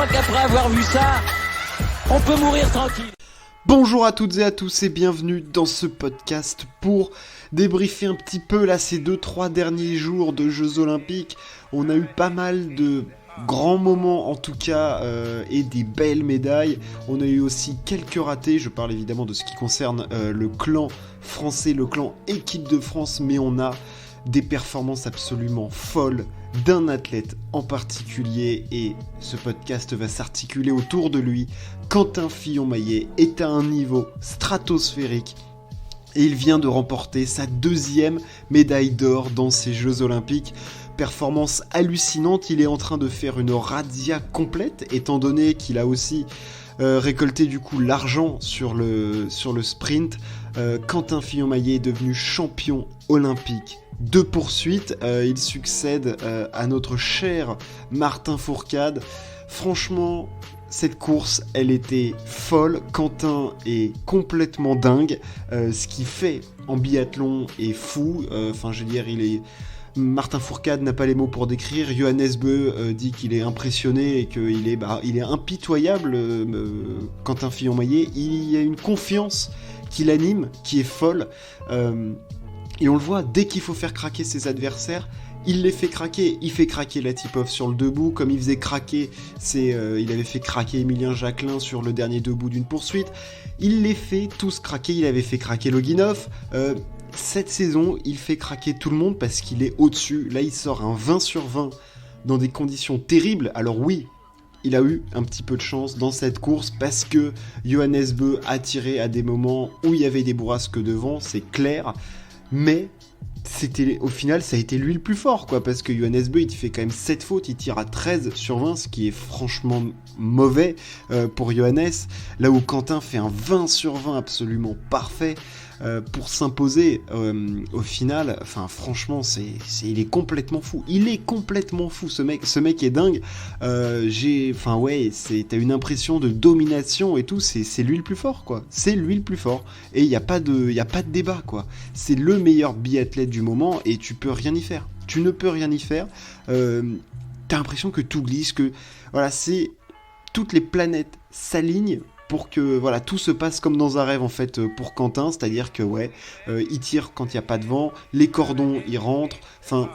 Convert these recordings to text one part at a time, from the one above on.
crois qu'après avoir vu ça, on peut mourir tranquille. Bonjour à toutes et à tous et bienvenue dans ce podcast pour débriefer un petit peu là ces 2-3 derniers jours de Jeux Olympiques. On a eu pas mal de grands moments en tout cas et des belles médailles. On a eu aussi quelques ratés, je parle évidemment de ce qui concerne le clan français, le clan équipe de France, mais on a des performances absolument folles d'un athlète en particulier et ce podcast va s'articuler autour de lui. Quentin Fillon-Maillet est à un niveau stratosphérique et il vient de remporter sa 2e médaille d'or dans ces Jeux Olympiques. Performance hallucinante, il est en train de faire une razzia complète étant donné qu'il a aussi récolté du coup l'argent sur le sprint. Quentin Fillon-Maillet est devenu champion olympique de poursuite, il succède à notre cher Martin Fourcade. Franchement, cette course, elle était folle. Quentin est complètement dingue. Ce qu'il fait en biathlon est fou. Martin Fourcade n'a pas les mots pour décrire. Johannes Beu dit qu'il est impressionné et qu'il est impitoyable. Quentin Fillon-Maillet, il y a une confiance qui l'anime, qui est folle. Et on le voit, dès qu'il faut faire craquer ses adversaires, il les fait craquer. Il fait craquer Latipov sur le debout, comme il faisait craquer, il avait fait craquer Emilien Jacquelin sur le dernier debout d'une poursuite. Il les fait tous craquer, il avait fait craquer Loginov. Cette saison, il fait craquer tout le monde parce qu'il est au-dessus. Là, il sort un 20 sur 20 dans des conditions terribles. Alors oui, il a eu un petit peu de chance dans cette course parce que Johannes Beu a tiré à des moments où il y avait des bourrasques devant, c'est clair. Mais au final, ça a été lui le plus fort, quoi, parce que Johannes Beu, il fait quand même 7 fautes, il tire à 13 sur 20, ce qui est franchement mauvais pour Johannes, là où Quentin fait un 20 sur 20 absolument parfait pour s'imposer au final. Enfin, franchement, il est complètement fou. Il est complètement fou, ce mec est dingue. T'as une impression de domination et tout, c'est lui le plus fort, quoi. C'est lui le plus fort. Et il n'y a pas de débat, quoi. C'est le meilleur biathlète du moment et tu peux rien y faire. Tu ne peux rien y faire. T'as l'impression que tout glisse, que voilà, c'est toutes les planètes s'alignent pour que voilà, tout se passe comme dans un rêve en fait pour Quentin, c'est-à-dire que il tire quand il n'y a pas de vent, les cordons il rentre, enfin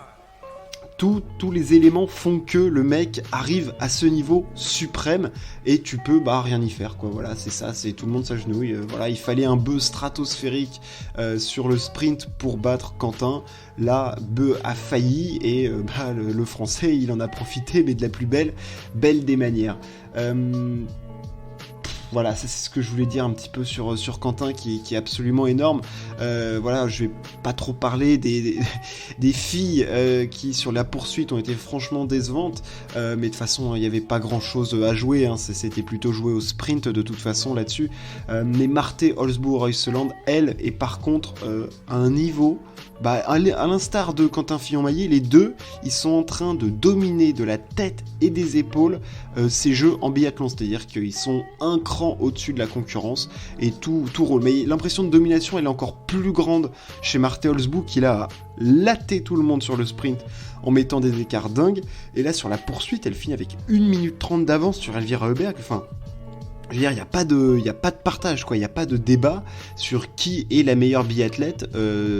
tous les éléments font que le mec arrive à ce niveau suprême et tu peux rien y faire, quoi. Voilà, c'est ça, c'est tout le monde s'agenouille. Voilà, il fallait un Beu stratosphérique sur le sprint pour battre Quentin. Là, Beu a failli et le français il en a profité, mais de la plus belle des manières. Voilà, ça c'est ce que je voulais dire un petit peu sur Quentin qui est absolument énorme. Voilà, je vais pas trop parler des filles qui sur la poursuite ont été franchement décevantes, mais de toute façon il n'y avait pas grand chose à jouer, hein, c'était plutôt joué au sprint de toute façon là-dessus. Mais Marte Olsbu-Reuseland, elle, est par contre à un niveau, à l'instar de Quentin Fillon-Maillet, les deux, ils sont en train de dominer de la tête et des épaules ces jeux en biathlon, c'est-à-dire qu'ils sont un cran au-dessus de la concurrence et tout roule. Mais l'impression de domination elle est encore plus grande chez Marte Olsbu qui a laté tout le monde sur le sprint en mettant des écarts dingues, et là sur la poursuite elle finit avec 1 minute 30 d'avance sur Elvira Heuberg. Enfin, je veux dire, il n'y a pas de partage, quoi. Il n'y a pas de débat sur qui est la meilleure biathlète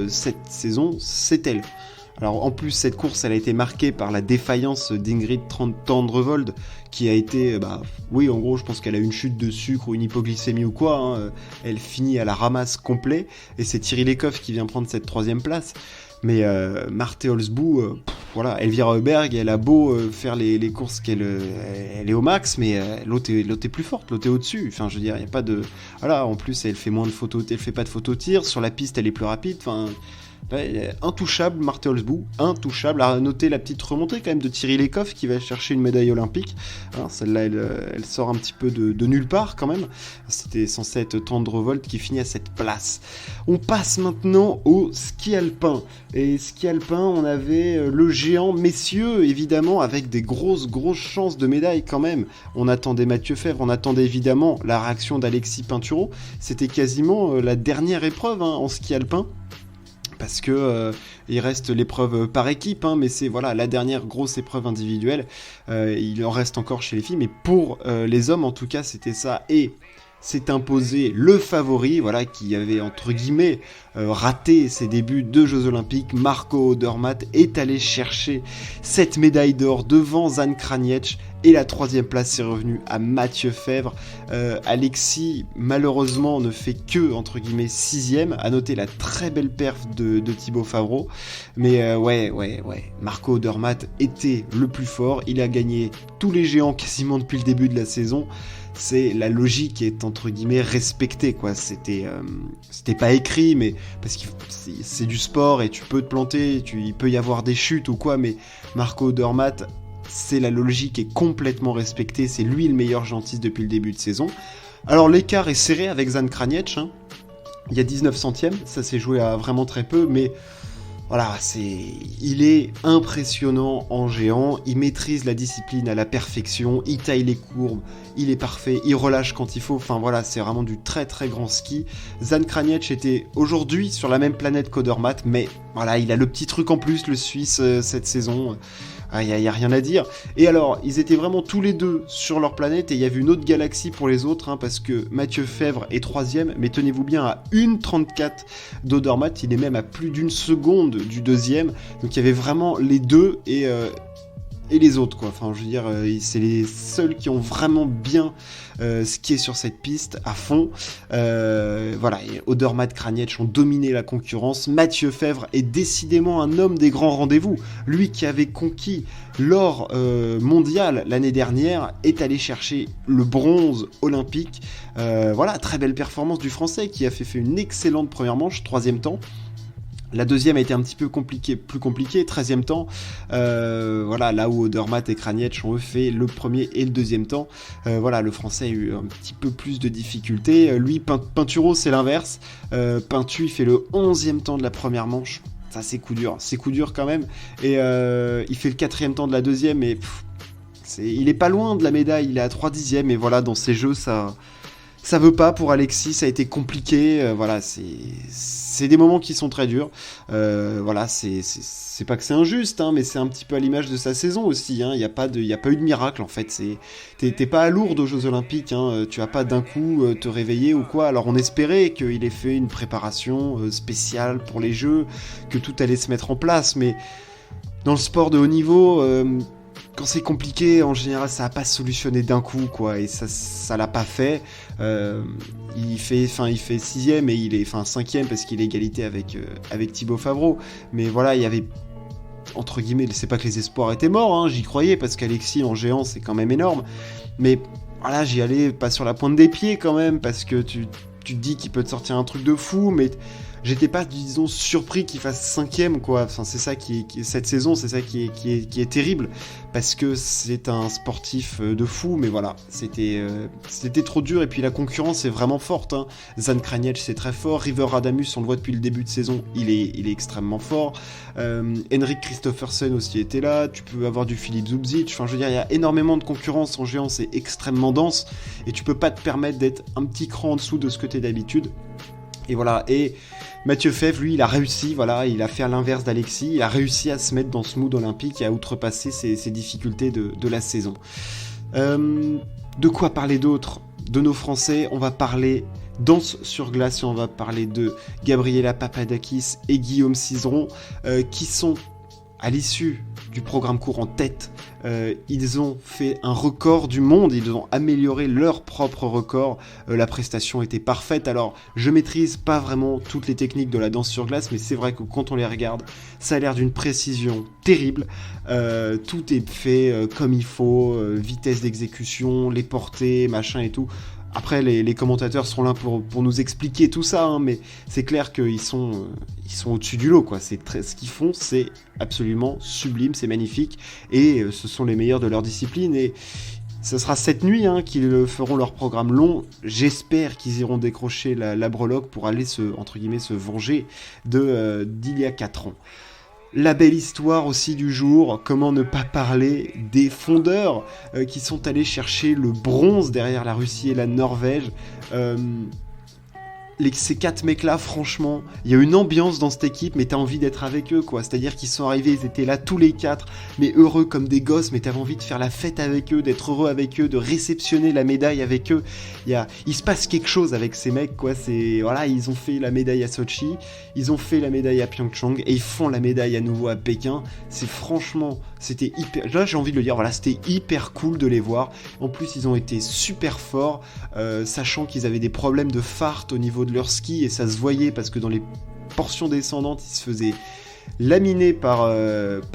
cette saison, c'est elle. Alors en plus cette course elle a été marquée par la défaillance d'Ingrid Tendrevold qui a été, oui en gros je pense qu'elle a une chute de sucre ou une hypoglycémie ou quoi, hein. Elle finit à la ramasse complet et c'est Thierry Lekhoff qui vient prendre cette 3e place. Mais Marte Olsbu, voilà, Elvira Heuberg, elle a beau faire les courses qu'elle est au max, mais l'autre est plus forte, l'autre est au-dessus. Enfin, je veux dire, il n'y a pas de... Voilà, en plus, elle fait moins de photos, elle fait pas de phototir, sur la piste, elle est plus rapide, enfin... Intouchable, Marte Olsbu, intouchable. À noter la petite remontée quand même de Thierry Lekhoff qui va chercher une médaille olympique. Hein, celle-là, elle sort un petit peu de nulle part quand même. C'était censé être Tendrevold qui finit à cette place. On passe maintenant au ski alpin. Et ski alpin, on avait le géant messieurs, évidemment, avec des grosses chances de médaille quand même. On attendait Mathieu Fèvre, on attendait évidemment la réaction d'Alexis Pinturo. C'était quasiment la dernière épreuve en ski alpin parce que il reste l'épreuve par équipe, hein, mais c'est voilà la dernière grosse épreuve individuelle. Il en reste encore chez les filles, mais pour les hommes en tout cas c'était ça. Et s'est imposé le favori, voilà, qui avait entre guillemets raté ses débuts de Jeux Olympiques. Marco Odermatt est allé chercher cette médaille d'or devant Zan Krajniec, et la 3e place est revenue à Mathieu Febvre. Alexis malheureusement ne fait que entre guillemets 6e, à noter la très belle perf de Thibaut Favreau, mais ouais, Marco Odermatt était le plus fort, il a gagné tous les géants quasiment depuis le début de la saison. C'est la logique est entre guillemets respectée, quoi. C'était pas écrit, mais parce que c'est du sport et tu peux te planter, il peut y avoir des chutes ou quoi, mais Marco Odermatt, c'est la logique est complètement respectée, c'est lui le meilleur gentiste depuis le début de saison. Alors l'écart est serré avec Zan Krajniec, hein. Il y a 19 centièmes, ça s'est joué à vraiment très peu, mais voilà, il est impressionnant en géant, il maîtrise la discipline à la perfection, il taille les courbes, il est parfait, il relâche quand il faut, enfin voilà, c'est vraiment du très très grand ski. Zan Krajniec était aujourd'hui sur la même planète qu'Odermatt, mais voilà, il a le petit truc en plus, le Suisse, cette saison. Il n'y a rien à dire. Et alors, ils étaient vraiment tous les deux sur leur planète, et il y avait une autre galaxie pour les autres, hein, parce que Mathieu Febvre est 3e, mais tenez-vous bien, à 1,34 d'Odermatt, il est même à plus d'une seconde du 2e, donc il y avait vraiment les deux, et les autres, quoi. Enfin, je veux dire, c'est les seuls qui ont vraiment bien skié sur cette piste à fond. Voilà, et Odermatt, Krajniec ont dominé la concurrence. Mathieu Febvre est décidément un homme des grands rendez-vous. Lui qui avait conquis l'or mondial l'année dernière est allé chercher le bronze olympique. Voilà, très belle performance du Français qui a fait une excellente première manche, 3e temps. La deuxième a été un petit peu plus compliquée, 13e temps, voilà, là où Odermatt et Krajniec ont fait le premier et le 2e temps. Voilà, le Français a eu un petit peu plus de difficultés. Lui, Pinturo, c'est l'inverse. Pintu, il fait le 11e temps de la première manche. Ça, c'est coup dur quand même. Et il fait le 4e temps de la deuxième, mais il est pas loin de la médaille, il est à 3/10, et voilà, dans ces jeux, ça veut pas pour Alexis, ça a été compliqué, voilà, c'est des moments qui sont très durs, voilà, c'est pas que c'est injuste, hein, mais c'est un petit peu à l'image de sa saison aussi, hein, y a pas eu de miracle en fait, t'es pas à Lourdes aux Jeux Olympiques, hein, tu vas pas d'un coup te réveiller ou quoi, alors on espérait qu'il ait fait une préparation spéciale pour les Jeux, que tout allait se mettre en place, mais dans le sport de haut niveau, quand c'est compliqué, en général, ça n'a pas solutionné d'un coup, quoi, et ça l'a pas fait. Il fait 6e et il est 5e parce qu'il est égalité avec Thibaut Favreau. Mais voilà, il y avait, entre guillemets, c'est pas que les espoirs étaient morts, hein, j'y croyais parce qu'Alexis en géant, c'est quand même énorme. Mais voilà, j'y allais pas sur la pointe des pieds quand même parce que tu te dis qu'il peut te sortir un truc de fou, mais j'étais pas, disons, surpris qu'il fasse 5e, quoi. Enfin, c'est ça cette saison, c'est ça qui est terrible, parce que c'est un sportif de fou, mais voilà, c'était trop dur, et puis la concurrence est vraiment forte, hein. Zan Krajniec, c'est très fort, River Radamus, on le voit depuis le début de saison, il est extrêmement fort, Henrik Kristoffersen aussi était là, tu peux avoir du Filip Zubzic, enfin, je veux dire, il y a énormément de concurrence en géant, c'est extrêmement dense, et tu peux pas te permettre d'être un petit cran en dessous de ce que t'es d'habitude. Et voilà, et Mathieu Febvre, lui, il a réussi, voilà, il a fait à l'inverse d'Alexis, il a réussi à se mettre dans ce mood olympique et à outrepasser ses difficultés de la saison. De quoi parler d'autre de nos Français? On va parler danse sur glace et on va parler de Gabriela Papadakis et Guillaume Cizeron, qui sont à l'issue du programme court en tête. Ils ont fait un record du monde, ils ont amélioré leur propre record, la prestation était parfaite. Alors je maîtrise pas vraiment toutes les techniques de la danse sur glace, mais c'est vrai que quand on les regarde, ça a l'air d'une précision terrible, tout est fait comme il faut, vitesse d'exécution, les portées, machin et tout. Après, les commentateurs seront là pour nous expliquer tout ça, hein, mais c'est clair qu'ils sont au-dessus du lot, quoi. Ce qu'ils font, c'est absolument sublime, c'est magnifique, et ce sont les meilleurs de leur discipline, et ce sera cette nuit qu'ils feront leur programme long. J'espère qu'ils iront décrocher la breloque pour aller entre guillemets, se venger d'il y a 4 ans. La belle histoire aussi du jour, comment ne pas parler des fondeurs qui sont allés chercher le bronze derrière la Russie et la Norvège. ces 4 mecs-là, franchement, il y a une ambiance dans cette équipe, mais t'as envie d'être avec eux, quoi. C'est-à-dire qu'ils sont arrivés, ils étaient là tous les 4, mais heureux comme des gosses, mais t'avais envie de faire la fête avec eux, d'être heureux avec eux, de réceptionner la médaille avec eux. Il se passe quelque chose avec ces mecs, quoi. Voilà, ils ont fait la médaille à Sochi, ils ont fait la médaille à Pyeongchang, et ils font la médaille à nouveau à Pékin. C'était hyper... Là, j'ai envie de le dire, voilà, c'était hyper cool de les voir. En plus, ils ont été super forts, sachant qu'ils avaient des problèmes de fart au niveau de leur ski, et ça se voyait parce que dans les portions descendantes, ils se faisaient laminer par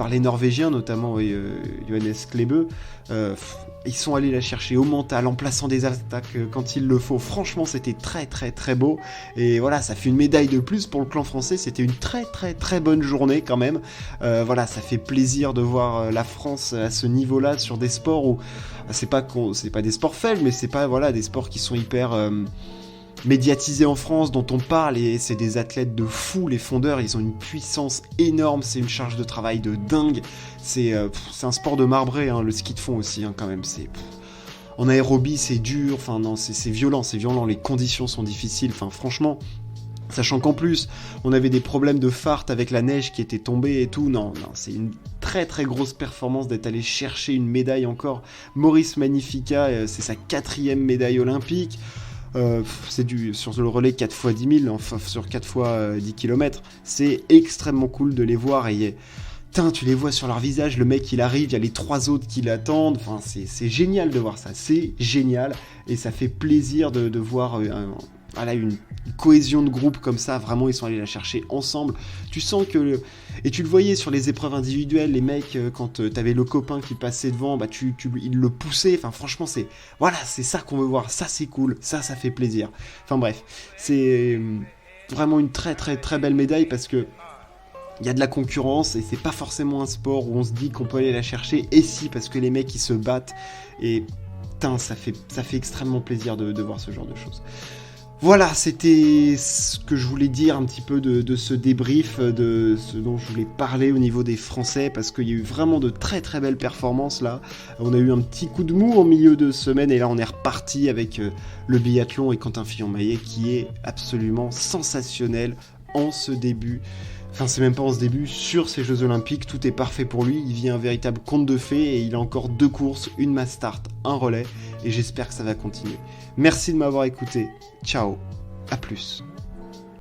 les Norvégiens, notamment Johannes Klebe. Ils sont allés la chercher au mental, en plaçant des attaques quand il le faut. Franchement, c'était très très très beau. Et voilà, ça fait une médaille de plus pour le clan français. C'était une très très très bonne journée quand même. Voilà, ça fait plaisir de voir la France à ce niveau-là sur des sports où c'est pas des sports faibles, mais c'est pas des sports qui sont hyper médiatisés en France, dont on parle, et c'est des athlètes de fou. Les fondeurs, ils ont une puissance énorme, c'est une charge de travail de dingue. C'est un sport de marbré, hein, le ski de fond aussi, hein, quand même. En aérobie, c'est dur, enfin non, c'est violent, les conditions sont difficiles, enfin franchement. Sachant qu'en plus, on avait des problèmes de fart avec la neige qui était tombée et tout. Non, c'est une très très grosse performance d'être allé chercher une médaille encore. Maurice Magnifica, c'est sa 4e médaille olympique. C'est sur le relais 4x10 000, enfin sur 4x10 km. C'est extrêmement cool de les voir, et tu les vois sur leur visage, le mec il arrive, il y a les 3 autres qui l'attendent, enfin c'est génial de voir ça, c'est génial, et ça fait plaisir de voir une cohésion de groupe comme ça. Vraiment, ils sont allés la chercher ensemble. Tu sens que... Et tu le voyais sur les épreuves individuelles, les mecs, quand t'avais le copain qui passait devant, il le poussait. Enfin, franchement, c'est ça qu'on veut voir. Ça, c'est cool. Ça fait plaisir. Enfin, bref. C'est vraiment une très, très, très belle médaille, parce que il y a de la concurrence, et c'est pas forcément un sport où on se dit qu'on peut aller la chercher. Et si, parce que les mecs, ils se battent. Et ça fait extrêmement plaisir de voir ce genre de choses. Voilà, c'était ce que je voulais dire un petit peu de ce débrief, de ce dont je voulais parler au niveau des Français, parce qu'il y a eu vraiment de très très belles performances là. On a eu un petit coup de mou en milieu de semaine, et là on est reparti avec le biathlon et Quentin Fillon-Maillet qui est absolument sensationnel en ce début. Enfin, c'est même pas en ce début, sur ces Jeux Olympiques, tout est parfait pour lui, il vit un véritable conte de fées, et il a encore 2 courses, une mass start, un relais, et j'espère que ça va continuer. Merci de m'avoir écouté, ciao, à plus.